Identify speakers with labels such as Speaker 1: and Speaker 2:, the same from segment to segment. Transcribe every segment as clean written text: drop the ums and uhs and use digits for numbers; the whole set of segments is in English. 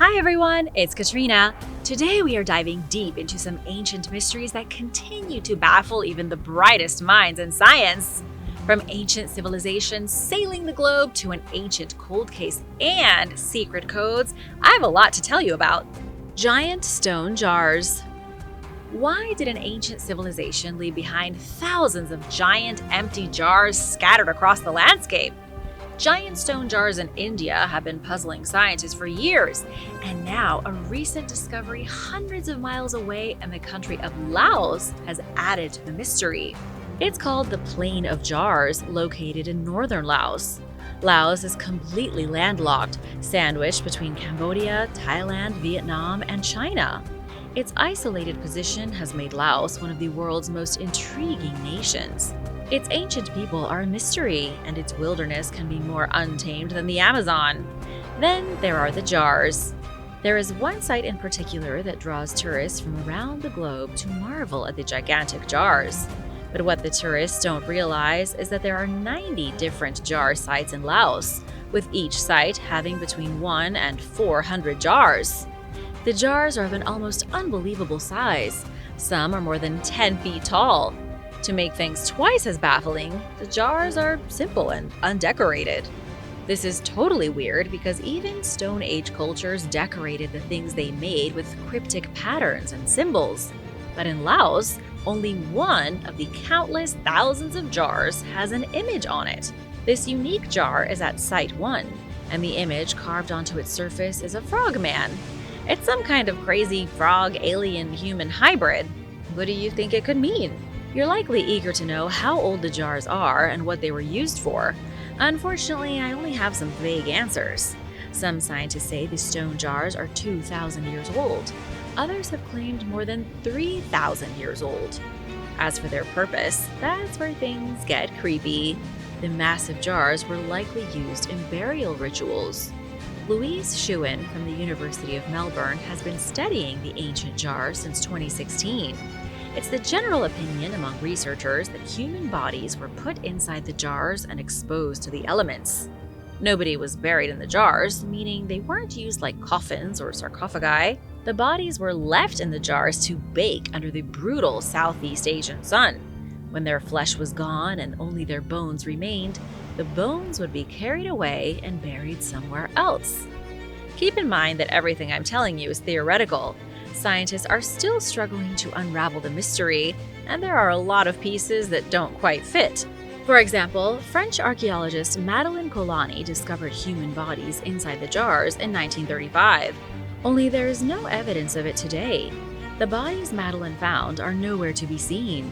Speaker 1: Hi everyone, it's Katrina. Today we are diving deep into some ancient mysteries that continue to baffle even the brightest minds in science. From ancient civilizations sailing the globe to an ancient cold case and secret codes, I have a lot to tell you about. Giant stone jars. Why did an ancient civilization leave behind thousands of giant empty jars scattered across the landscape? Giant stone jars in India have been puzzling scientists for years, and now a recent discovery hundreds of miles away in the country of Laos has added to the mystery. It's called the Plain of Jars, located in northern Laos. Laos is completely landlocked, sandwiched between Cambodia, Thailand, Vietnam, and China. Its isolated position has made Laos one of the world's most intriguing nations. Its ancient people are a mystery, and its wilderness can be more untamed than the Amazon. Then there are the jars. There is one site in particular that draws tourists from around the globe to marvel at the gigantic jars. But what the tourists don't realize is that there are 90 different jar sites in Laos, with each site having between 1 and 400 jars. The jars are of an almost unbelievable size. Some are more than 10 feet tall. To make things twice as baffling, the jars are simple and undecorated. This is totally weird because even Stone Age cultures decorated the things they made with cryptic patterns and symbols. But in Laos, only one of the countless thousands of jars has an image on it. This unique jar is at Site 1, and the image carved onto its surface is a frogman. It's some kind of crazy frog alien human hybrid. What do you think it could mean? You're likely eager to know how old the jars are and what they were used for. Unfortunately, I only have some vague answers. Some scientists say the stone jars are 2,000 years old. Others have claimed more than 3,000 years old. As for their purpose, that's where things get creepy. The massive jars were likely used in burial rituals. Louise Schuin from the University of Melbourne has been studying the ancient jars since 2016. It's the general opinion among researchers that human bodies were put inside the jars and exposed to the elements. Nobody was buried in the jars, meaning they weren't used like coffins or sarcophagi. The bodies were left in the jars to bake under the brutal Southeast Asian sun. When their flesh was gone and only their bones remained, the bones would be carried away and buried somewhere else. Keep in mind that everything I'm telling you is theoretical. Scientists are still struggling to unravel the mystery, and there are a lot of pieces that don't quite fit. For example, French archaeologist Madeleine Colani discovered human bodies inside the jars in 1935. Only there is no evidence of it today. The bodies Madeleine found are nowhere to be seen.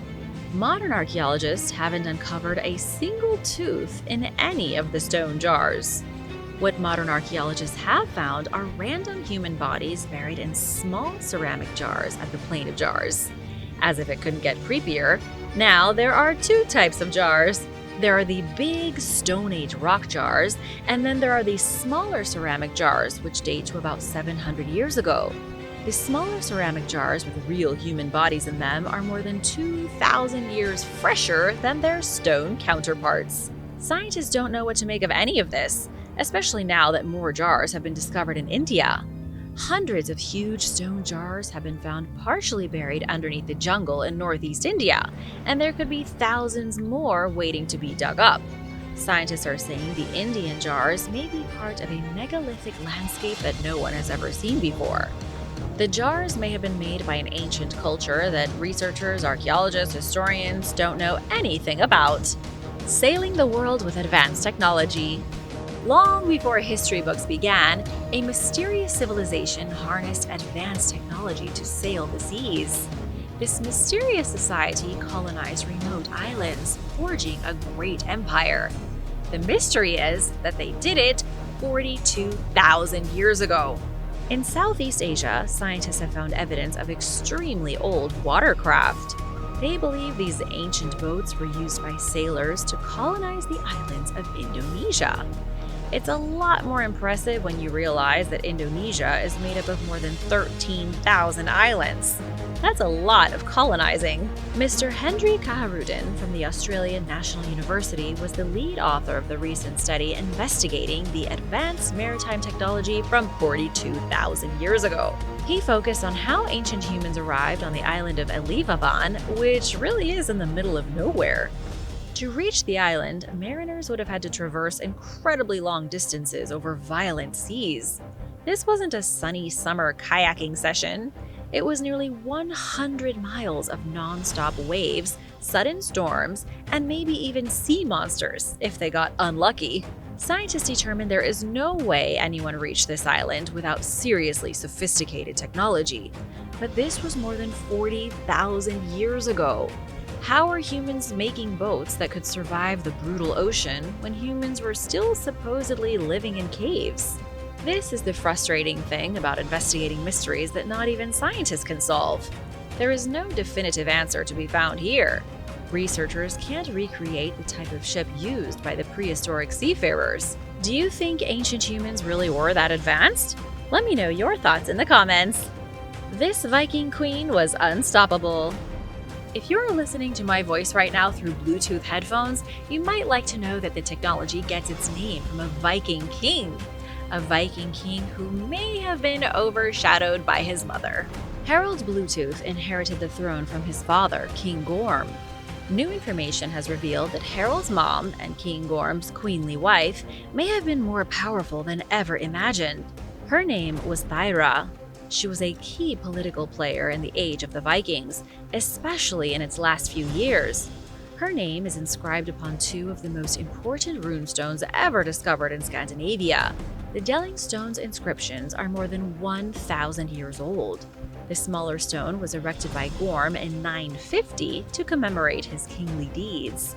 Speaker 1: Modern archaeologists haven't uncovered a single tooth in any of the stone jars. What modern archaeologists have found are random human bodies buried in small ceramic jars at the Plain of Jars. As if it couldn't get creepier, now there are two types of jars. There are the big Stone Age rock jars, and then there are the smaller ceramic jars, which date to about 700 years ago. The smaller ceramic jars with real human bodies in them are more than 2,000 years fresher than their stone counterparts. Scientists don't know what to make of any of this, especially now that more jars have been discovered in India. Hundreds of huge stone jars have been found partially buried underneath the jungle in northeast India, and there could be thousands more waiting to be dug up. Scientists are saying the Indian jars may be part of a megalithic landscape that no one has ever seen before. The jars may have been made by an ancient culture that researchers, archaeologists, historians don't know anything about. Sailing the world with advanced technology. Long before history books began, a mysterious civilization harnessed advanced technology to sail the seas. This mysterious society colonized remote islands, forging a great empire. The mystery is that they did it 42,000 years ago. In Southeast Asia, scientists have found evidence of extremely old watercraft. They believe these ancient boats were used by sailors to colonize the islands of Indonesia. It's a lot more impressive when you realize that Indonesia is made up of more than 13,000 islands. That's a lot of colonizing. Mr. Hendry Kaharudin from the Australian National University was the lead author of the recent study investigating the advanced maritime technology from 42,000 years ago. He focused on how ancient humans arrived on the island of Elivaban, which really is in the middle of nowhere. To reach the island, mariners would have had to traverse incredibly long distances over violent seas. This wasn't a sunny summer kayaking session. It was nearly 100 miles of non-stop waves, sudden storms, and maybe even sea monsters if they got unlucky. Scientists determined there is no way anyone reached this island without seriously sophisticated technology. But this was more than 40,000 years ago. How are humans making boats that could survive the brutal ocean when humans were still supposedly living in caves? This is the frustrating thing about investigating mysteries that not even scientists can solve. There is no definitive answer to be found here. Researchers can't recreate the type of ship used by the prehistoric seafarers. Do you think ancient humans really were that advanced? Let me know your thoughts in the comments. This Viking Queen was unstoppable. If you're listening to my voice right now through Bluetooth headphones, you might like to know that the technology gets its name from a Viking king. A Viking king who may have been overshadowed by his mother. Harald Bluetooth inherited the throne from his father, King Gorm. New information has revealed that Harald's mom and King Gorm's queenly wife may have been more powerful than ever imagined. Her name was Thyra. She was a key political player in the age of the Vikings, especially in its last few years. Her name is inscribed upon two of the most important runestones ever discovered in Scandinavia. The Delling Stone's inscriptions are more than 1,000 years old. The smaller stone was erected by Gorm in 950 to commemorate his kingly deeds.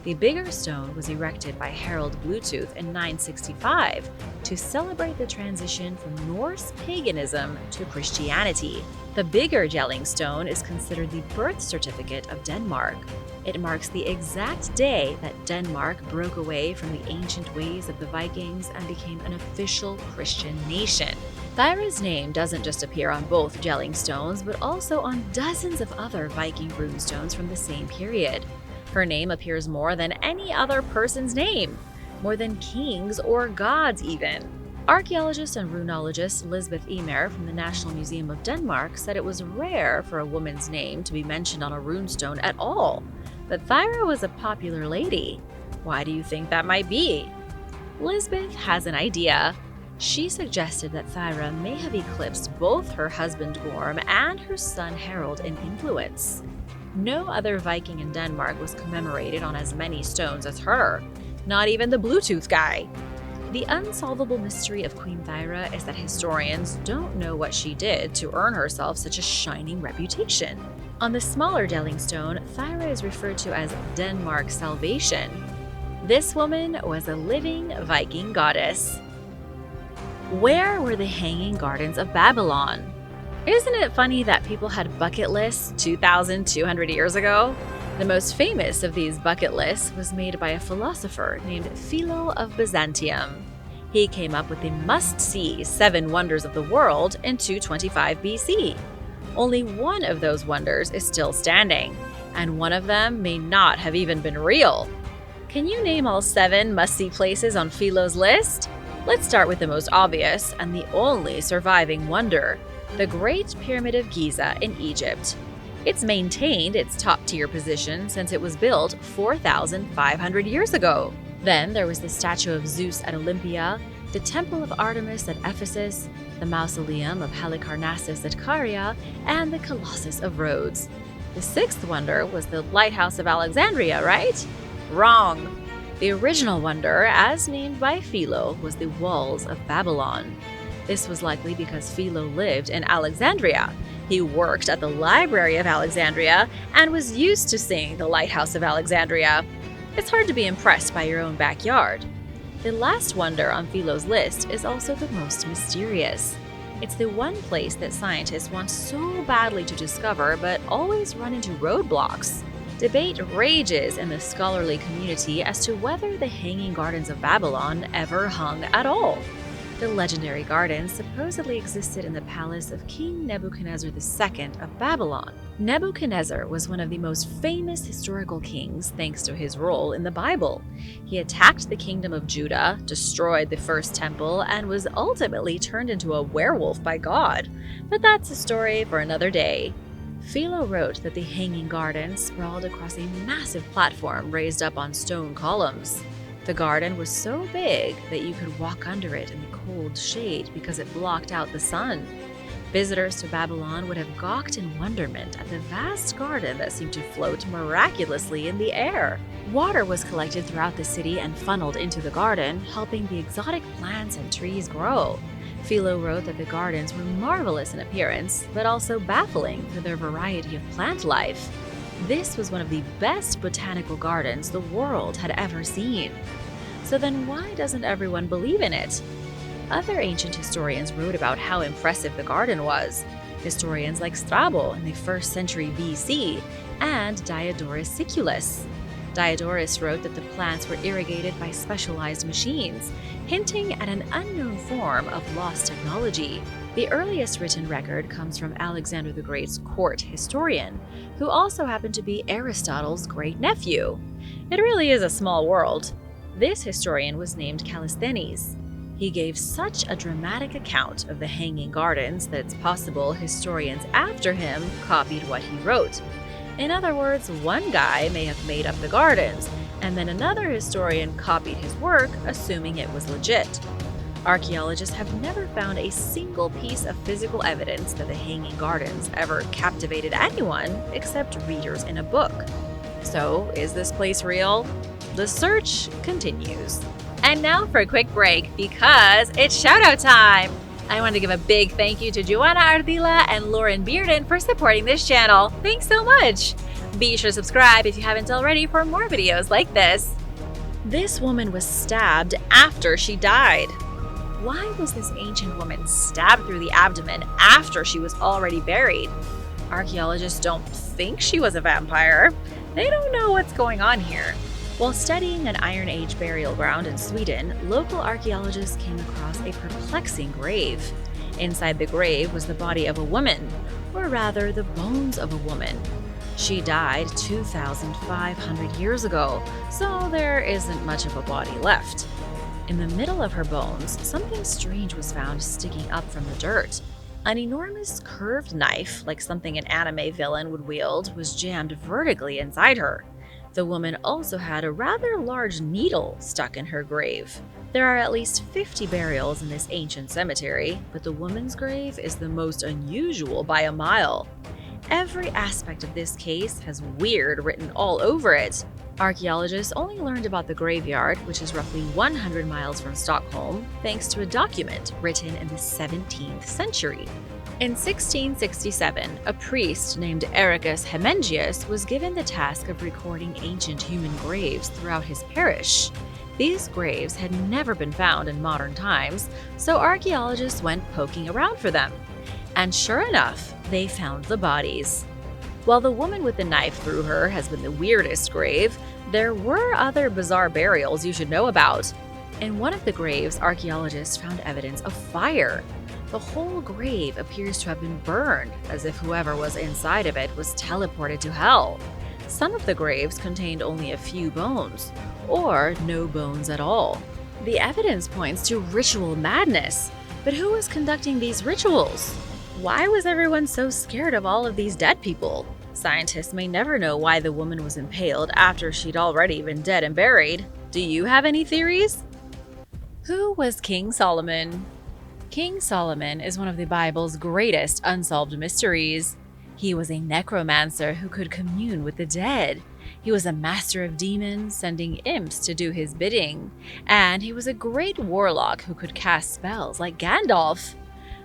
Speaker 1: The bigger stone was erected by Harald Bluetooth in 965 to celebrate the transition from Norse paganism to Christianity. The bigger Jelling stone is considered the birth certificate of Denmark. It marks the exact day that Denmark broke away from the ancient ways of the Vikings and became an official Christian nation. Thyra's name doesn't just appear on both Jelling stones, but also on dozens of other Viking runestones from the same period. Her name appears more than any other person's name, more than kings or gods even. Archaeologist and runologist Lisbeth Emer from the National Museum of Denmark said it was rare for a woman's name to be mentioned on a runestone at all. But Thyra was a popular lady. Why do you think that might be? Lisbeth has an idea. She suggested that Thyra may have eclipsed both her husband Gorm and her son Harald in influence. No other Viking in Denmark was commemorated on as many stones as her, not even the Bluetooth guy. The unsolvable mystery of Queen Thyra is that historians don't know what she did to earn herself such a shining reputation. On the smaller Delling stone, Thyra is referred to as Denmark's salvation. This woman was a living Viking goddess. Where were the Hanging Gardens of Babylon? Isn't it funny that people had bucket lists 2,200 years ago? The most famous of these bucket lists was made by a philosopher named Philo of Byzantium. He came up with the must-see 7 wonders of the world in 225 BC. Only one of those wonders is still standing, and one of them may not have even been real. Can you name all 7 must-see places on Philo's list? Let's start with the most obvious and the only surviving wonder, the Great Pyramid of Giza in Egypt. It's maintained its top-tier position since it was built 4,500 years ago. Then there was the statue of Zeus at Olympia, the Temple of Artemis at Ephesus, the Mausoleum of Halicarnassus at Caria, and the Colossus of Rhodes. The 6th wonder was the Lighthouse of Alexandria, right? Wrong! The original wonder, as named by Philo, was the Walls of Babylon. This was likely because Philo lived in Alexandria. He worked at the Library of Alexandria and was used to seeing the Lighthouse of Alexandria. It's hard to be impressed by your own backyard. The last wonder on Philo's list is also the most mysterious. It's the one place that scientists want so badly to discover but always run into roadblocks. Debate rages in the scholarly community as to whether the Hanging Gardens of Babylon ever hung at all. The legendary gardens supposedly existed in the palace of King Nebuchadnezzar II of Babylon. Nebuchadnezzar was one of the most famous historical kings thanks to his role in the Bible. He attacked the kingdom of Judah, destroyed the first temple, and was ultimately turned into a werewolf by God. But that's a story for another day. Philo wrote that the Hanging Gardens sprawled across a massive platform raised up on stone columns. The garden was so big that you could walk under it in the cold shade because it blocked out the sun. Visitors to Babylon would have gawked in wonderment at the vast garden that seemed to float miraculously in the air. Water was collected throughout the city and funneled into the garden, helping the exotic plants and trees grow. Philo wrote that the gardens were marvelous in appearance, but also baffling for their variety of plant life. This was one of the best botanical gardens the world had ever seen. So then why doesn't everyone believe in it? Other ancient historians wrote about how impressive the garden was. Historians like Strabo in the 1st century BC and Diodorus Siculus. Diodorus wrote that the plants were irrigated by specialized machines, hinting at an unknown form of lost technology. The earliest written record comes from Alexander the Great's court historian, who also happened to be Aristotle's great-nephew. It really is a small world. This historian was named Callisthenes. He gave such a dramatic account of the Hanging Gardens that it's possible historians after him copied what he wrote. In other words, one guy may have made up the gardens, and then another historian copied his work, assuming it was legit. Archaeologists have never found a single piece of physical evidence that the Hanging Gardens ever captivated anyone except readers in a book. So, is this place real? The search continues. And now for a quick break, because it's shoutout time! I want to give a big thank you to Joanna Ardila and Lauren Bearden for supporting this channel. Thanks so much! Be sure to subscribe if you haven't already for more videos like this. This woman was stabbed after she died. Why was this ancient woman stabbed through the abdomen after she was already buried? Archaeologists don't think she was a vampire. They don't know what's going on here. While studying an Iron Age burial ground in Sweden, local archaeologists came across a perplexing grave. Inside the grave was the body of a woman, or rather the bones of a woman. She died 2,500 years ago, so there isn't much of a body left. In the middle of her bones, something strange was found sticking up from the dirt. An enormous curved knife, like something an anime villain would wield, was jammed vertically inside her. The woman also had a rather large needle stuck in her grave. There are at least 50 burials in this ancient cemetery, but the woman's grave is the most unusual by a mile. Every aspect of this case has "weird" written all over it. Archaeologists only learned about the graveyard, which is roughly 100 miles from Stockholm, thanks to a document written in the 17th century. In 1667, a priest named Ericus Hemengius was given the task of recording ancient human graves throughout his parish. These graves had never been found in modern times, so archaeologists went poking around for them. And sure enough, they found the bodies. While the woman with the knife through her has been the weirdest grave, there were other bizarre burials you should know about. In one of the graves, archaeologists found evidence of fire. The whole grave appears to have been burned, as if whoever was inside of it was teleported to hell. Some of the graves contained only a few bones, or no bones at all. The evidence points to ritual madness. But who was conducting these rituals? Why was everyone so scared of all of these dead people? Scientists may never know why the woman was impaled after she'd already been dead and buried. Do you have any theories? Who was King Solomon? King Solomon is one of the Bible's greatest unsolved mysteries. He was a necromancer who could commune with the dead. He was a master of demons, sending imps to do his bidding. And he was a great warlock who could cast spells like Gandalf.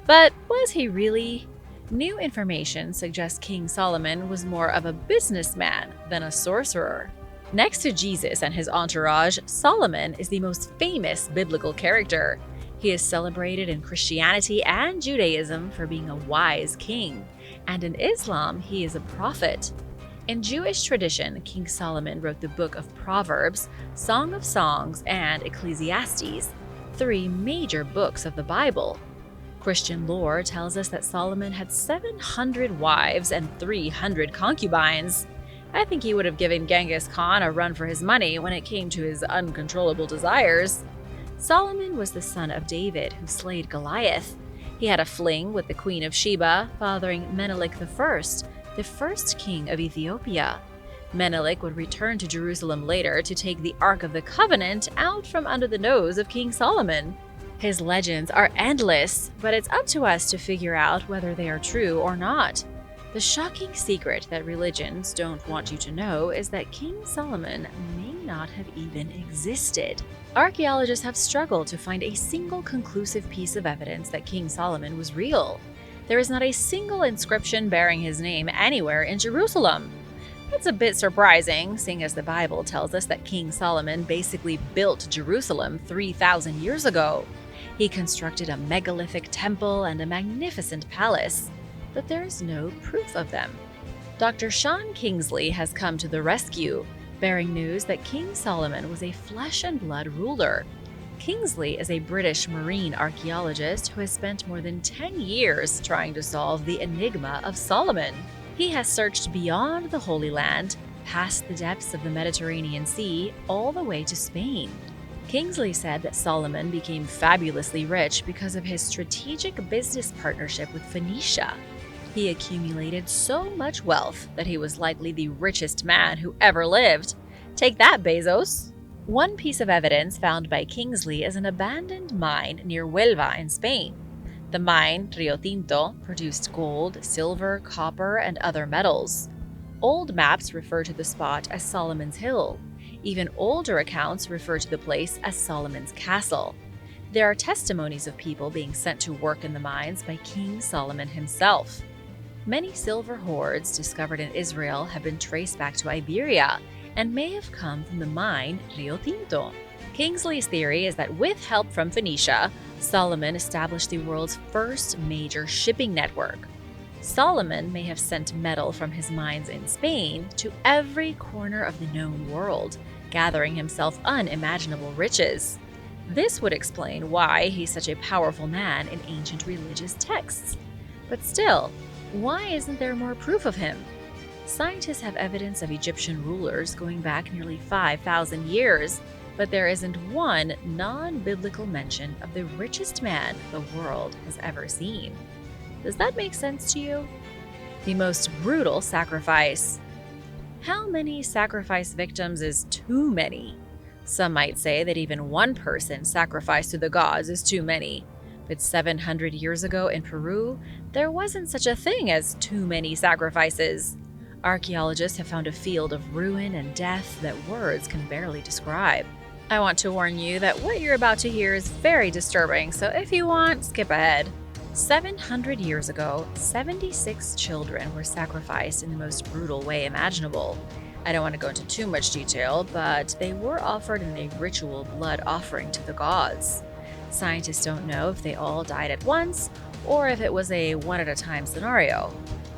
Speaker 1: But was he really? New information suggests King Solomon was more of a businessman than a sorcerer. Next to Jesus and his entourage, Solomon is the most famous biblical character. He is celebrated in Christianity and Judaism for being a wise king, and in Islam, he is a prophet. In Jewish tradition, King Solomon wrote the Book of Proverbs, Song of Songs, and Ecclesiastes, 3 major books of the Bible. Christian lore tells us that Solomon had 700 wives and 300 concubines. I think he would have given Genghis Khan a run for his money when it came to his uncontrollable desires. Solomon was the son of David, who slayed Goliath. He had a fling with the Queen of Sheba, fathering Menelik I, the first king of Ethiopia. Menelik would return to Jerusalem later to take the Ark of the Covenant out from under the nose of King Solomon. His legends are endless, but it's up to us to figure out whether they are true or not. The shocking secret that religions don't want you to know is that King Solomon may not have even existed. Archaeologists have struggled to find a single conclusive piece of evidence that King Solomon was real. There is not a single inscription bearing his name anywhere in Jerusalem. That's a bit surprising, seeing as the Bible tells us that King Solomon basically built Jerusalem 3,000 years ago. He constructed a megalithic temple and a magnificent palace, but there is no proof of them. Dr. Sean Kingsley has come to the rescue, bearing news that King Solomon was a flesh and blood ruler. Kingsley is a British marine archaeologist who has spent more than 10 years trying to solve the enigma of Solomon. He has searched beyond the Holy Land, past the depths of the Mediterranean Sea, all the way to Spain. Kingsley said that Solomon became fabulously rich because of his strategic business partnership with Phoenicia. He accumulated so much wealth that he was likely the richest man who ever lived. Take that, Bezos! One piece of evidence found by Kingsley is an abandoned mine near Huelva in Spain. The mine, Rio Tinto, produced gold, silver, copper, and other metals. Old maps refer to the spot as Solomon's Hill. Even older accounts refer to the place as Solomon's Castle. There are testimonies of people being sent to work in the mines by King Solomon himself. Many silver hoards discovered in Israel have been traced back to Iberia and may have come from the mine Rio Tinto. Kingsley's theory is that with help from Phoenicia, Solomon established the world's first major shipping network. Solomon may have sent metal from his mines in Spain to every corner of the known world, gathering himself unimaginable riches. This would explain why he's such a powerful man in ancient religious texts. But still, why isn't there more proof of him? Scientists have evidence of Egyptian rulers going back nearly 5,000 years, but there isn't one non-biblical mention of the richest man the world has ever seen. Does that make sense to you? The most brutal sacrifice. How many sacrifice victims is too many? Some might say that even one person sacrificed to the gods is too many. But 700 years ago in Peru, there wasn't such a thing as too many sacrifices. Archaeologists have found a field of ruin and death that words can barely describe. I want to warn you that what you're about to hear is very disturbing, so if you want, skip ahead. 700 years ago, 76 children were sacrificed in the most brutal way imaginable. I don't want to go into too much detail, but they were offered in a ritual blood offering to the gods. Scientists don't know if they all died at once or if it was a one-at-a-time scenario.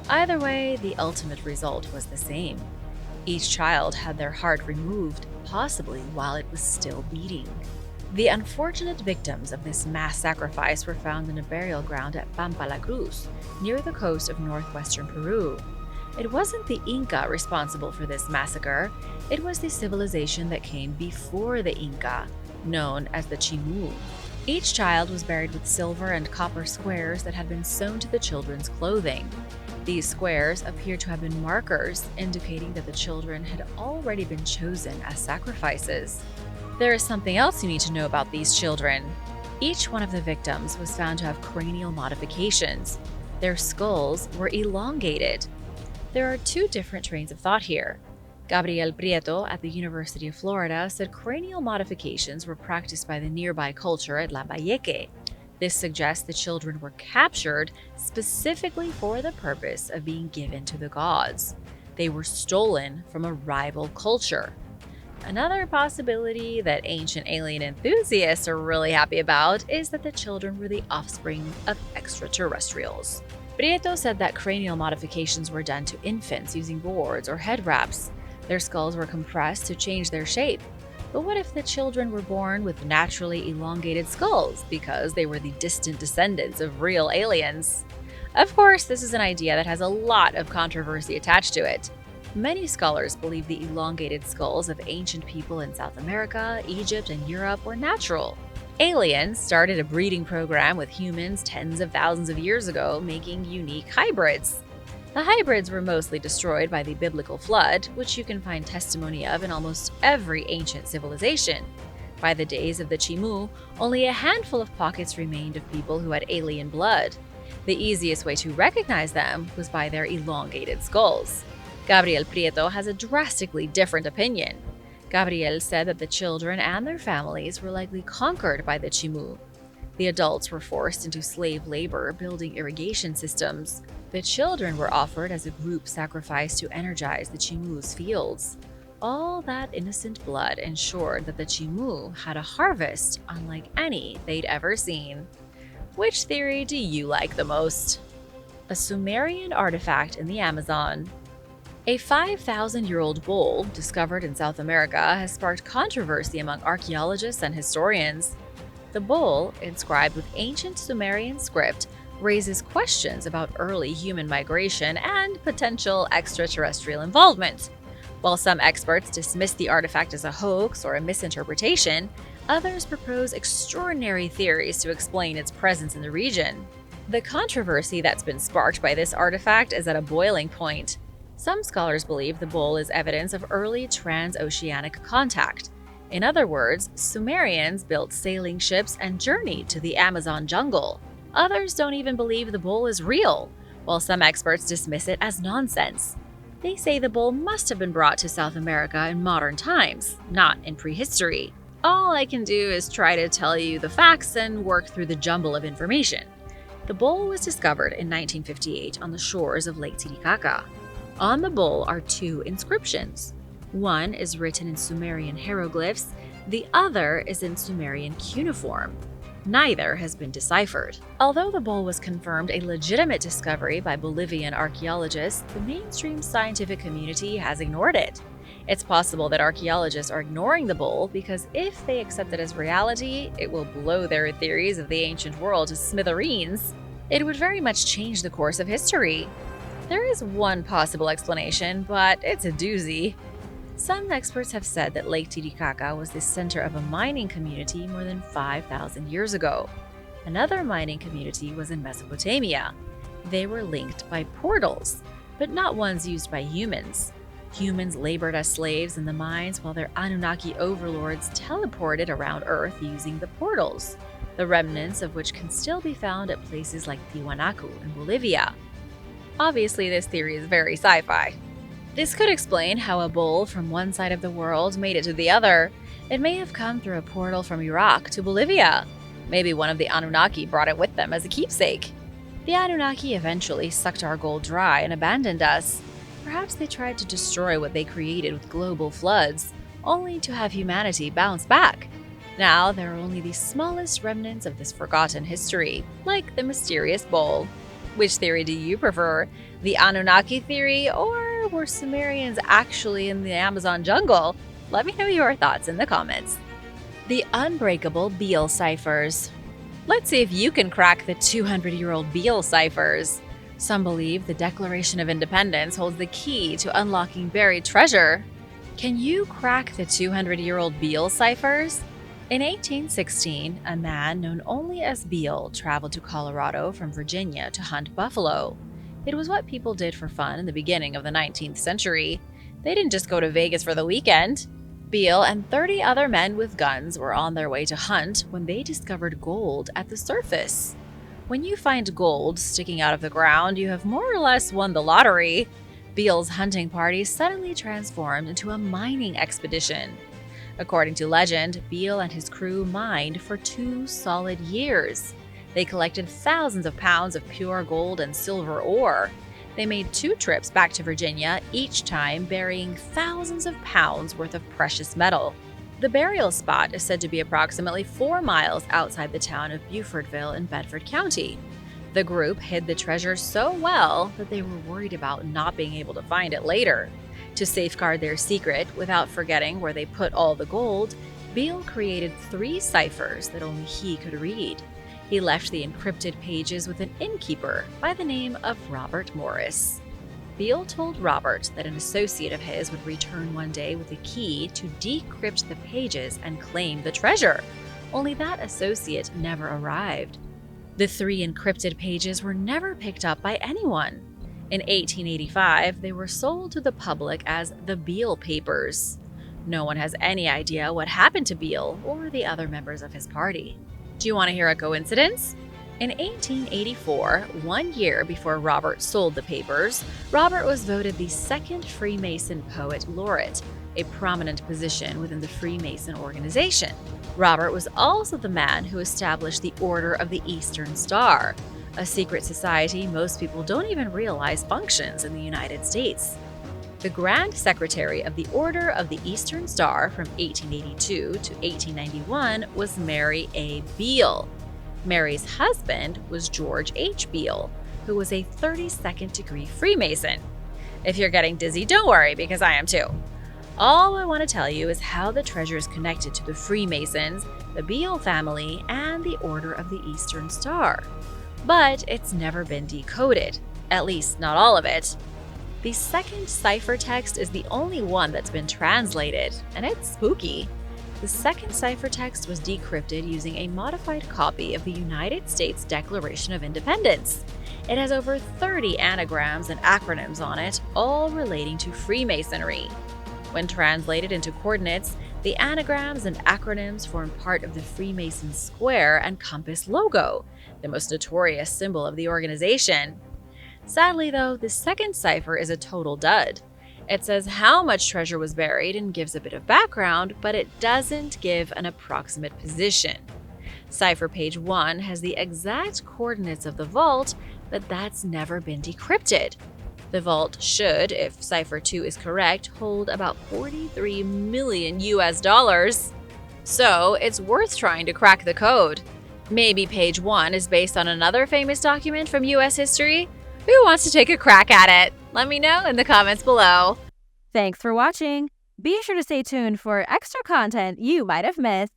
Speaker 1: Either way, the ultimate result was the same. Each child had their heart removed, possibly while it was still beating. The unfortunate victims of this mass sacrifice were found in a burial ground at Pampa la Cruz, near the coast of northwestern Peru. It wasn't the Inca responsible for this massacre, it was the civilization that came before the Inca, known as the Chimu. Each child was buried with silver and copper squares that had been sewn to the children's clothing. These squares appear to have been markers indicating that the children had already been chosen as sacrifices. There is something else you need to know about these children. Each one of the victims was found to have cranial modifications. Their skulls were elongated. There are two different trains of thought here. Gabriel Prieto at the University of Florida said cranial modifications were practiced by the nearby culture at Lambayeque. This suggests the children were captured specifically for the purpose of being given to the gods. They were stolen from a rival culture. Another possibility that ancient alien enthusiasts are really happy about is that the children were the offspring of extraterrestrials. Prieto said that cranial modifications were done to infants using boards or head wraps. Their skulls were compressed to change their shape. But what if the children were born with naturally elongated skulls because they were the distant descendants of real aliens? Of course, this is an idea that has a lot of controversy attached to it. Many scholars believe the elongated skulls of ancient people in South America, Egypt, and Europe were natural. Aliens started a breeding program with humans tens of thousands of years ago, making unique hybrids. The hybrids were mostly destroyed by the biblical flood, which you can find testimony of in almost every ancient civilization. By the days of the Chimu, only a handful of pockets remained of people who had alien blood. The easiest way to recognize them was by their elongated skulls. Gabriel Prieto has a drastically different opinion. Gabriel said that the children and their families were likely conquered by the Chimu. The adults were forced into slave labor building irrigation systems. The children were offered as a group sacrifice to energize the Chimu's fields. All that innocent blood ensured that the Chimu had a harvest unlike any they'd ever seen. Which theory do you like the most? A Sumerian artifact in the Amazon. A 5,000-year-old bowl discovered in South America has sparked controversy among archaeologists and historians. The bowl, inscribed with ancient Sumerian script, raises questions about early human migration and potential extraterrestrial involvement. While some experts dismiss the artifact as a hoax or a misinterpretation, others propose extraordinary theories to explain its presence in the region. The controversy that's been sparked by this artifact is at a boiling point. Some scholars believe the bowl is evidence of early transoceanic contact. In other words, Sumerians built sailing ships and journeyed to the Amazon jungle. Others don't even believe the bowl is real, while some experts dismiss it as nonsense. They say the bowl must have been brought to South America in modern times, not in prehistory. All I can do is try to tell you the facts and work through the jumble of information. The bowl was discovered in 1958 on the shores of Lake Titicaca. On the bowl are two inscriptions. One is written in Sumerian hieroglyphs, the other is in Sumerian cuneiform. Neither has been deciphered. Although the bowl was confirmed a legitimate discovery by Bolivian archaeologists, the mainstream scientific community has ignored it. It's possible that archaeologists are ignoring the bowl because if they accept it as reality, it will blow their theories of the ancient world to smithereens. It would very much change the course of history. There is one possible explanation, but it's a doozy. Some experts have said that Lake Titicaca was the center of a mining community more than 5,000 years ago. Another mining community was in Mesopotamia. They were linked by portals, but not ones used by humans. Humans labored as slaves in the mines while their Anunnaki overlords teleported around Earth using the portals, the remnants of which can still be found at places like Tiwanaku in Bolivia. Obviously, this theory is very sci-fi. This could explain how a bowl from one side of the world made it to the other. It may have come through a portal from Iraq to Bolivia. Maybe one of the Anunnaki brought it with them as a keepsake. The Anunnaki eventually sucked our gold dry and abandoned us. Perhaps they tried to destroy what they created with global floods, only to have humanity bounce back. Now there are only the smallest remnants of this forgotten history, like the mysterious bowl. Which theory do you prefer? The Anunnaki theory, or were Sumerians actually in the Amazon jungle? Let me know your thoughts in the comments. The Unbreakable Beal Ciphers. Let's see if you can crack the 200-year-old Beal ciphers. Some believe the Declaration of Independence holds the key to unlocking buried treasure. Can you crack the 200-year-old Beal ciphers? In 1816, a man known only as Beal traveled to Colorado from Virginia to hunt buffalo. It was what people did for fun in the beginning of the 19th century. They didn't just go to Vegas for the weekend. Beal and 30 other men with guns were on their way to hunt when they discovered gold at the surface. When you find gold sticking out of the ground, you have more or less won the lottery. Beal's hunting party suddenly transformed into a mining expedition. According to legend, Beal and his crew mined for 2 solid years. They collected thousands of pounds of pure gold and silver ore. They made 2 trips back to Virginia, each time burying thousands of pounds worth of precious metal. The burial spot is said to be approximately 4 miles outside the town of Beaufortville in Bedford County. The group hid the treasure so well that they were worried about not being able to find it later. To safeguard their secret without forgetting where they put all the gold, Beal created 3 ciphers that only he could read. He left the encrypted pages with an innkeeper by the name of Robert Morris. Beal told Robert that an associate of his would return one day with a key to decrypt the pages and claim the treasure, only that associate never arrived. The 3 encrypted pages were never picked up by anyone. In 1885, they were sold to the public as the Beal Papers. No one has any idea what happened to Beal or the other members of his party. Do you want to hear a coincidence? In 1884, 1 year before Robert sold the papers, Robert was voted the 2nd Freemason Poet Laureate, a prominent position within the Freemason organization. Robert was also the man who established the Order of the Eastern Star, a secret society most people don't even realize functions in the United States. The Grand Secretary of the Order of the Eastern Star from 1882 to 1891 was Mary A. Beal. Mary's husband was George H. Beal, who was a 32nd degree Freemason. If you're getting dizzy, don't worry, because I am too. All I want to tell you is how the treasure is connected to the Freemasons, the Beal family, and the Order of the Eastern Star. But it's never been decoded, at least not all of it. The 2nd ciphertext is the only one that's been translated, and it's spooky. The 2nd ciphertext was decrypted using a modified copy of the United States Declaration of Independence. It has over 30 anagrams and acronyms on it, all relating to Freemasonry. When translated into coordinates, the anagrams and acronyms form part of the Freemason square and compass logo, the most notorious symbol of the organization. Sadly, though, the 2nd cipher is a total dud. It says how much treasure was buried and gives a bit of background, but it doesn't give an approximate position. Cipher page 1 has the exact coordinates of the vault, but that's never been decrypted. The vault should, if cipher 2 is correct, hold about 43 million US dollars. So it's worth trying to crack the code. Maybe page 1 is based on another famous document from US history? Who wants to take a crack at it? Let me know in the comments below.
Speaker 2: Thanks for watching. Be sure to stay tuned for extra content you might have missed.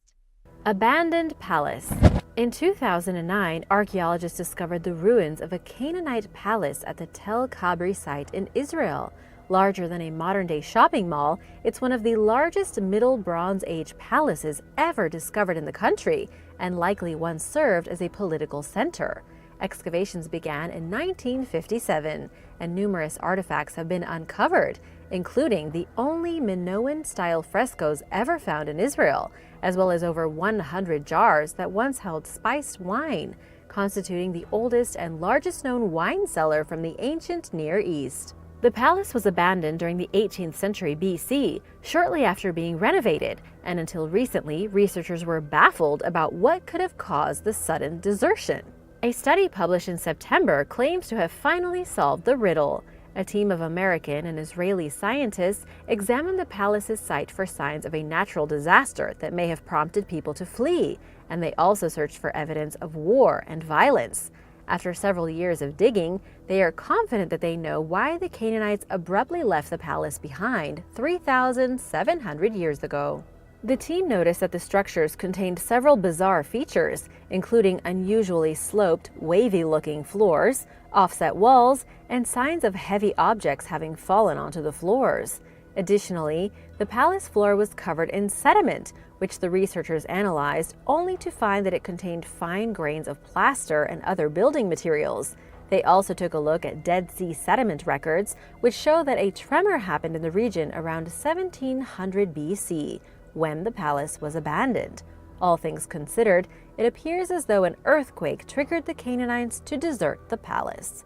Speaker 2: Abandoned Palace. In 2009, archaeologists discovered the ruins of a Canaanite palace at the Tel Kabri site in Israel. Larger than a modern-day shopping mall, it's one of the largest Middle Bronze Age palaces ever discovered in the country, and likely once served as a political center. Excavations began in 1957, and numerous artifacts have been uncovered, including the only Minoan-style frescoes ever found in Israel, as well as over 100 jars that once held spiced wine, constituting the oldest and largest known wine cellar from the ancient Near East. The palace was abandoned during the 18th century BC, shortly after being renovated, and until recently, researchers were baffled about what could have caused the sudden desertion. A study published in September claims to have finally solved the riddle. A team of American and Israeli scientists examined the palace's site for signs of a natural disaster that may have prompted people to flee, and they also searched for evidence of war and violence. After several years of digging, they are confident that they know why the Canaanites abruptly left the palace behind 3,700 years ago. The team noticed that the structures contained several bizarre features, including unusually sloped, wavy-looking floors, offset walls, and signs of heavy objects having fallen onto the floors. Additionally, the palace floor was covered in sediment, which the researchers analyzed only to find that it contained fine grains of plaster and other building materials. They also took a look at Dead Sea sediment records, which show that a tremor happened in the region around 1700 BC, when the palace was abandoned. All things considered, it appears as though an earthquake triggered the Canaanites to desert the palace.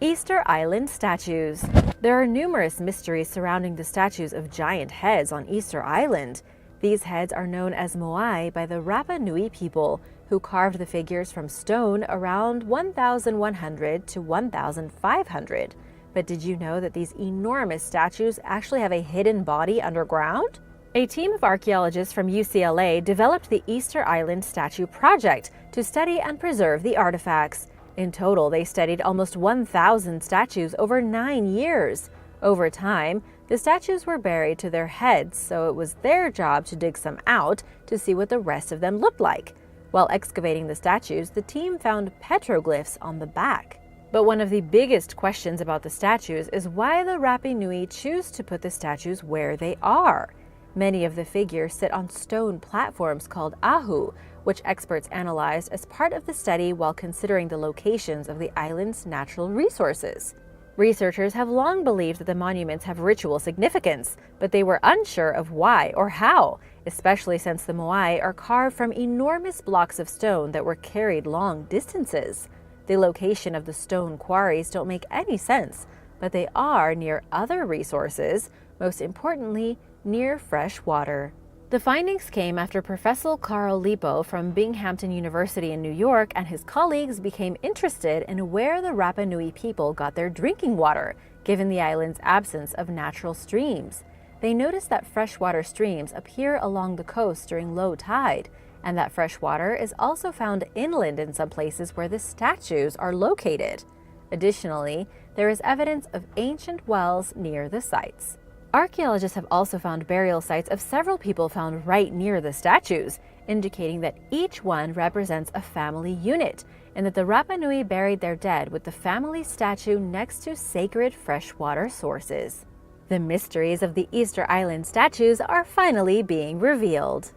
Speaker 2: Easter Island statues. There are numerous mysteries surrounding the statues of giant heads on Easter Island. These heads are known as moai by the Rapa Nui people, who carved the figures from stone around 1,100 to 1,500. But did you know that these enormous statues actually have a hidden body underground? A team of archaeologists from UCLA developed the Easter Island Statue Project to study and preserve the artifacts. In total, they studied almost 1,000 statues over 9 years. Over time, the statues were buried to their heads, so it was their job to dig some out to see what the rest of them looked like. While excavating the statues, the team found petroglyphs on the back. But one of the biggest questions about the statues is why the Rapa Nui choose to put the statues where they are. Many of the figures sit on stone platforms called ahu, which experts analyzed as part of the study while considering the locations of the island's natural resources. Researchers have long believed that the monuments have ritual significance, but they were unsure of why or how, especially since the moai are carved from enormous blocks of stone that were carried long distances. The location of the stone quarries don't make any sense, but they are near other resources, most importantly, near fresh water. The findings came after Professor Carl Lipo from Binghamton University in New York and his colleagues became interested in where the Rapa Nui people got their drinking water, given the island's absence of natural streams. They noticed that freshwater streams appear along the coast during low tide, and that fresh water is also found inland in some places where the statues are located. Additionally, there is evidence of ancient wells near the sites. Archaeologists have also found burial sites of several people found right near the statues, indicating that each one represents a family unit, and that the Rapa Nui buried their dead with the family statue next to sacred freshwater sources. The mysteries of the Easter Island statues are finally being revealed.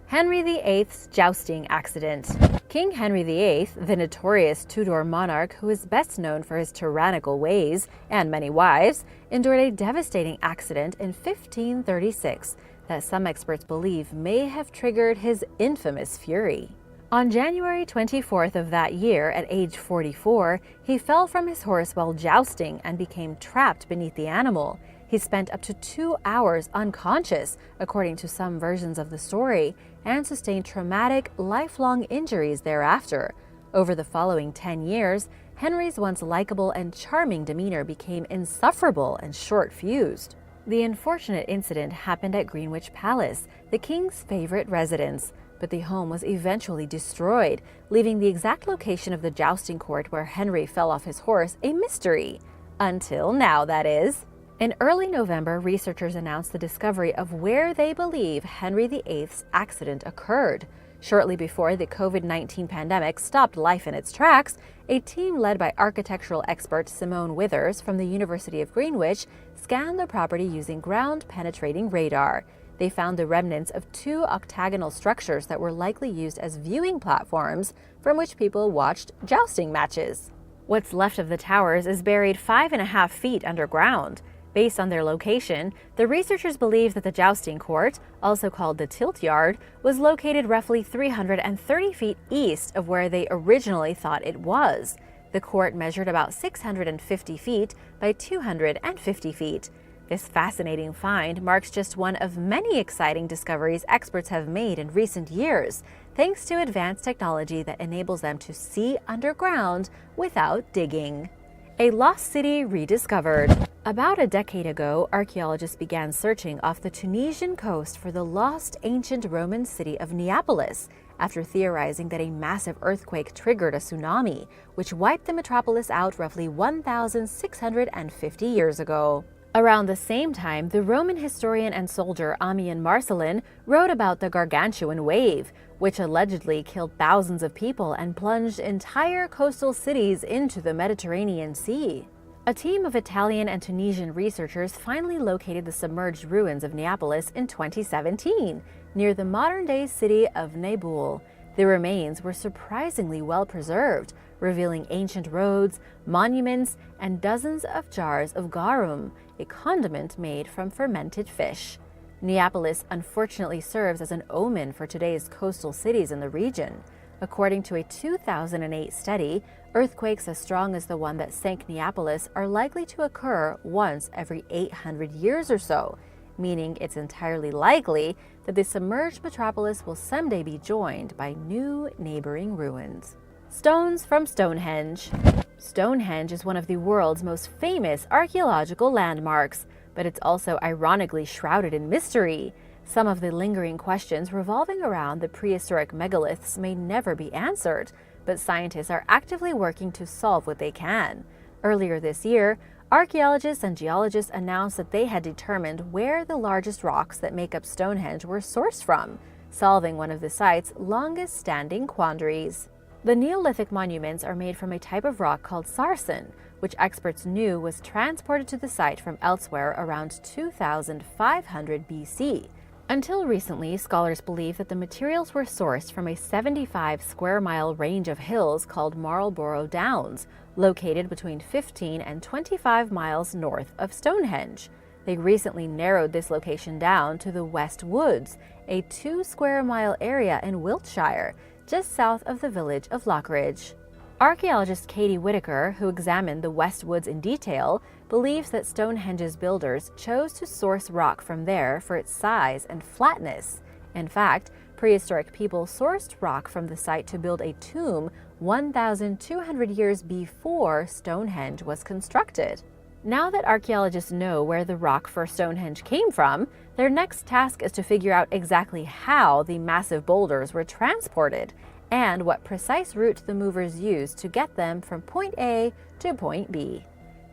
Speaker 2: Henry VIII's jousting accident. King Henry VIII, the notorious Tudor monarch who is best known for his tyrannical ways and many wives, endured a devastating accident in 1536 that some experts believe may have triggered his infamous fury. On January 24th of that year, at age 44, he fell from his horse while jousting and became trapped beneath the animal. He spent up to 2 hours unconscious, according to some versions of the story, and sustained traumatic, lifelong injuries thereafter. Over the following 10 years, Henry's once likable and charming demeanor became insufferable and short-fused. The unfortunate incident happened at Greenwich Palace, the king's favorite residence, but the home was eventually destroyed, leaving the exact location of the jousting court where Henry fell off his horse a mystery. Until now, that is. In early November, researchers announced the discovery of where they believe Henry VIII's accident occurred. Shortly before the COVID-19 pandemic stopped life in its tracks, a team led by architectural expert Simone Withers from the University of Greenwich scanned the property using ground-penetrating radar. They found the remnants of 2 octagonal structures that were likely used as viewing platforms from which people watched jousting matches. What's left of the towers is buried 5.5 feet underground. Based on their location, the researchers believe that the jousting court, also called the tilt yard, was located roughly 330 feet east of where they originally thought it was. The court measured about 650 feet by 250 feet. This fascinating find marks just one of many exciting discoveries experts have made in recent years, thanks to advanced technology that enables them to see underground without digging. A lost city rediscovered. About a decade ago, archaeologists began searching off the Tunisian coast for the lost ancient Roman city of Neapolis, after theorizing that a massive earthquake triggered a tsunami, which wiped the metropolis out roughly 1,650 years ago. Around the same time, the Roman historian and soldier Ammian Marcellin wrote about the Gargantuan wave, which allegedly killed thousands of people and plunged entire coastal cities into the Mediterranean Sea. A team of Italian and Tunisian researchers finally located the submerged ruins of Neapolis in 2017, near the modern-day city of Naboul. The remains were surprisingly well preserved, revealing ancient roads, monuments, and dozens of jars of garum, a condiment made from fermented fish. Neapolis unfortunately serves as an omen for today's coastal cities in the region. According to a 2008 study, earthquakes as strong as the one that sank Neapolis are likely to occur once every 800 years or so, meaning it's entirely likely that the submerged metropolis will someday be joined by new neighboring ruins. Stones from Stonehenge. Stonehenge is one of the world's most famous archaeological landmarks, but it's also ironically shrouded in mystery. Some of the lingering questions revolving around the prehistoric megaliths may never be answered, but scientists are actively working to solve what they can. Earlier this year, archaeologists and geologists announced that they had determined where the largest rocks that make up Stonehenge were sourced from, solving one of the site's longest-standing quandaries. The Neolithic monuments are made from a type of rock called sarsen, which experts knew was transported to the site from elsewhere around 2500 BC. Until recently, scholars believe that the materials were sourced from a 75 square mile range of hills called Marlborough Downs, located between 15 and 25 miles north of Stonehenge. They recently narrowed this location down to the West Woods, a 2 square mile area in Wiltshire, just south of the village of Lockridge. Archaeologist Katie Whitaker, who examined the West Woods in detail, believes that Stonehenge's builders chose to source rock from there for its size and flatness. In fact, prehistoric people sourced rock from the site to build a tomb 1,200 years before Stonehenge was constructed. Now that archaeologists know where the rock for Stonehenge came from, their next task is to figure out exactly how the massive boulders were transported and what precise route the movers used to get them from point A to point B.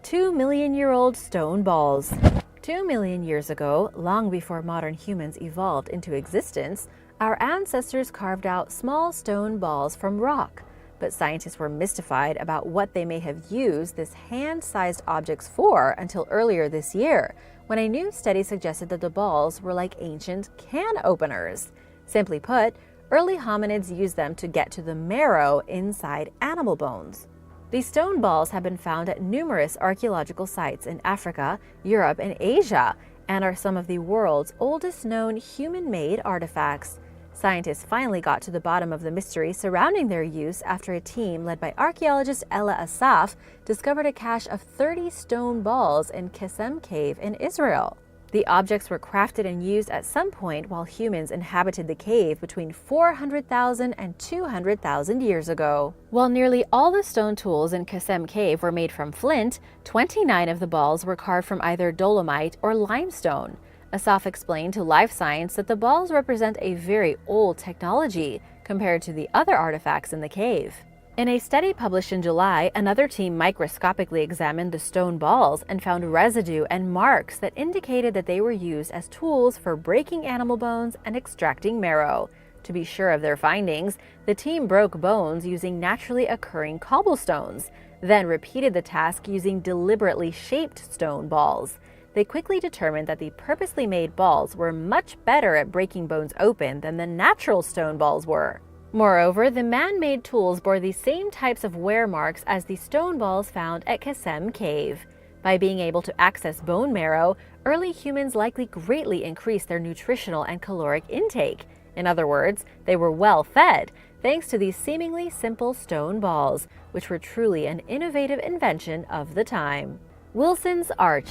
Speaker 2: 2-million-year-old stone balls. 2 million years ago, long before modern humans evolved into existence, our ancestors carved out small stone balls from rock. But scientists were mystified about what they may have used these hand-sized objects for until earlier this year, when a new study suggested that the balls were like ancient can openers. Simply put, early hominids used them to get to the marrow inside animal bones. These stone balls have been found at numerous archaeological sites in Africa, Europe, and Asia, and are some of the world's oldest known human-made artifacts. Scientists finally got to the bottom of the mystery surrounding their use after a team led by archaeologist Ella Asaf discovered a cache of 30 stone balls in Qesem Cave in Israel. The objects were crafted and used at some point while humans inhabited the cave between 400,000 and 200,000 years ago. While nearly all the stone tools in Qesem Cave were made from flint, 29 of the balls were carved from either dolomite or limestone. Asaf explained to Life Science that the balls represent a very old technology compared to the other artifacts in the cave. In a study published in July, another team microscopically examined the stone balls and found residue and marks that indicated that they were used as tools for breaking animal bones and extracting marrow. To be sure of their findings, the team broke bones using naturally occurring cobblestones, then repeated the task using deliberately shaped stone balls. They quickly determined that the purposely made balls were much better at breaking bones open than the natural stone balls were. Moreover, the man-made tools bore the same types of wear marks as the stone balls found at Qesem Cave. By being able to access bone marrow, early humans likely greatly increased their nutritional and caloric intake. In other words, they were well fed, thanks to these seemingly simple stone balls, which were truly an innovative invention of the time. Wilson's Arch.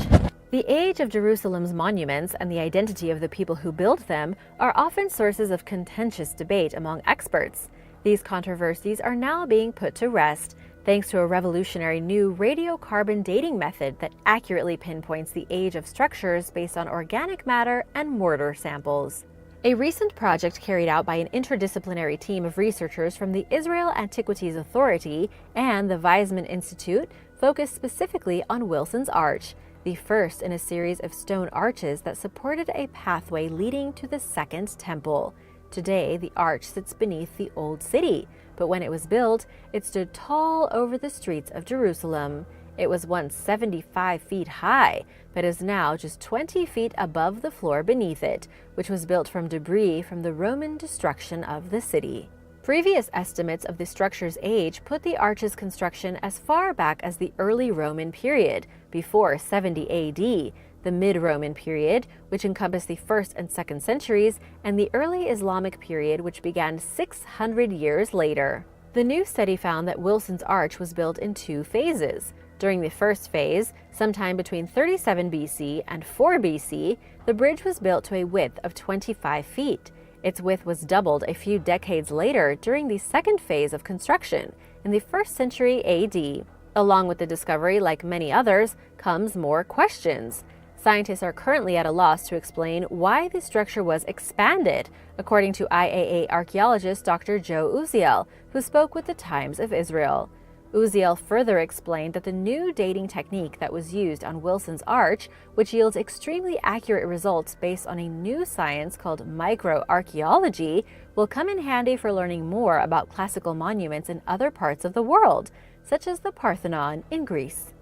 Speaker 2: The age of Jerusalem's monuments and the identity of the people who built them are often sources of contentious debate among experts. These controversies are now being put to rest, thanks to a revolutionary new radiocarbon dating method that accurately pinpoints the age of structures based on organic matter and mortar samples. A recent project carried out by an interdisciplinary team of researchers from the Israel Antiquities Authority and the Weizmann Institute focused specifically on Wilson's Arch, the first in a series of stone arches that supported a pathway leading to the Second Temple. Today, the arch sits beneath the Old City, but when it was built, it stood tall over the streets of Jerusalem. It was once 75 feet high, but is now just 20 feet above the floor beneath it, which was built from debris from the Roman destruction of the city. Previous estimates of the structure's age put the arch's construction as far back as the early Roman period, before 70 AD, the mid-Roman period, which encompassed the 1st and 2nd centuries, and the early Islamic period, which began 600 years later. The new study found that Wilson's Arch was built in 2 phases. During the first phase, sometime between 37 BC and 4 BC, the bridge was built to a width of 25 feet. Its width was doubled a few decades later during the second phase of construction, in the 1st century AD. Along with the discovery, like many others, comes more questions. Scientists are currently at a loss to explain why this structure was expanded, according to IAA archaeologist Dr. Joe Uziel, who spoke with the Times of Israel. Uziel further explained that the new dating technique that was used on Wilson's Arch, which yields extremely accurate results based on a new science called microarchaeology, will come in handy for learning more about classical monuments in other parts of the world, such as the Parthenon in Greece.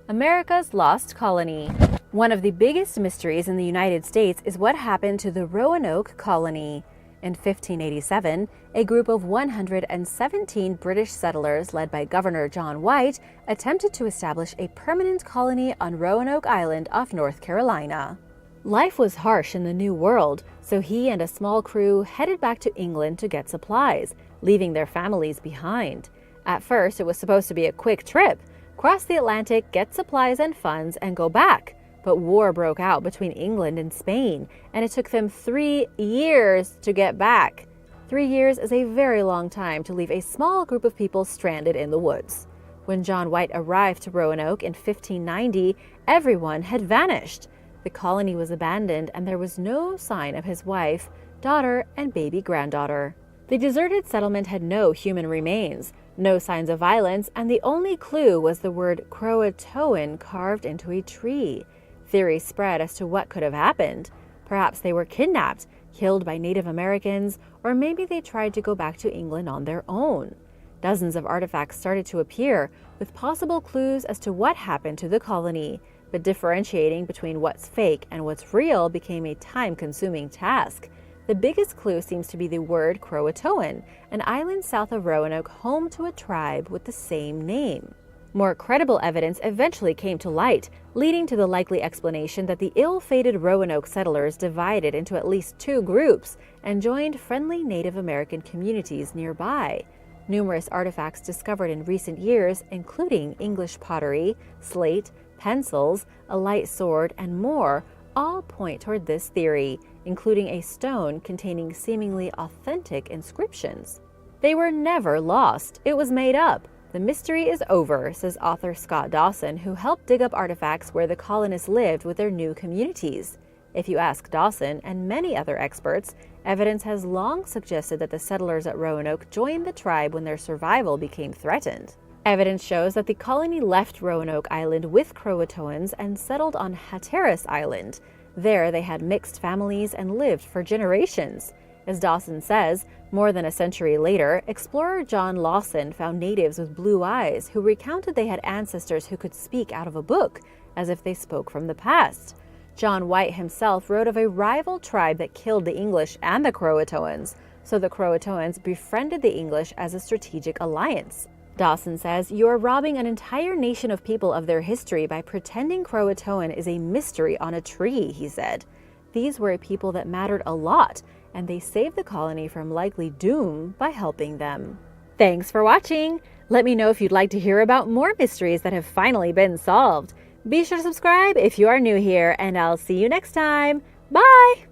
Speaker 2: America's lost colony. One of the biggest mysteries in the United States is what happened to the Roanoke colony. In 1587, a group of 117 British settlers led by Governor John White attempted to establish a permanent colony on Roanoke Island off North Carolina. Life was harsh in the New World, so he and a small crew headed back to England to get supplies, leaving their families behind. At first, it was supposed to be a quick trip. Cross the Atlantic, get supplies and funds, and go back. But war broke out between England and Spain, and it took them 3 years to get back. 3 years is a very long time to leave a small group of people stranded in the woods. When John White arrived to Roanoke in 1590, everyone had vanished. The colony was abandoned, and there was no sign of his wife, daughter, and baby granddaughter. The deserted settlement had no human remains, no signs of violence, and the only clue was the word Croatoan carved into a tree. Theories spread as to what could have happened. Perhaps they were kidnapped, killed by Native Americans, or maybe they tried to go back to England on their own. Dozens of artifacts started to appear, with possible clues as to what happened to the colony, but differentiating between what's fake and what's real became a time-consuming task. The biggest clue seems to be the word Croatoan, an island south of Roanoke home to a tribe with the same name. More credible evidence eventually came to light, leading to the likely explanation that the ill-fated Roanoke settlers divided into at least 2 groups and joined friendly Native American communities nearby. Numerous artifacts discovered in recent years, including English pottery, slate, pencils, a light sword, and more, all point toward this theory, including a stone containing seemingly authentic inscriptions. They were never lost. It was made up. The mystery is over, says author Scott Dawson, who helped dig up artifacts where the colonists lived with their new communities. If you ask Dawson and many other experts, evidence has long suggested that the settlers at Roanoke joined the tribe when their survival became threatened. Evidence shows that the colony left Roanoke Island with Croatoans and settled on Hatteras Island. There they had mixed families and lived for generations. As Dawson says, more than a century later, explorer John Lawson found natives with blue eyes who recounted they had ancestors who could speak out of a book, as if they spoke from the past. John White himself wrote of a rival tribe that killed the English and the Croatoans, so the Croatoans befriended the English as a strategic alliance. Dawson says, "You are robbing an entire nation of people of their history by pretending Croatoan is a mystery on a tree," he said. These were a people that mattered a lot, and they saved the colony from likely doom by helping them. Thanks for watching! Let me know if you'd like to hear about more mysteries that have finally been solved. Be sure to subscribe if you are new here, and I'll see you next time. Bye!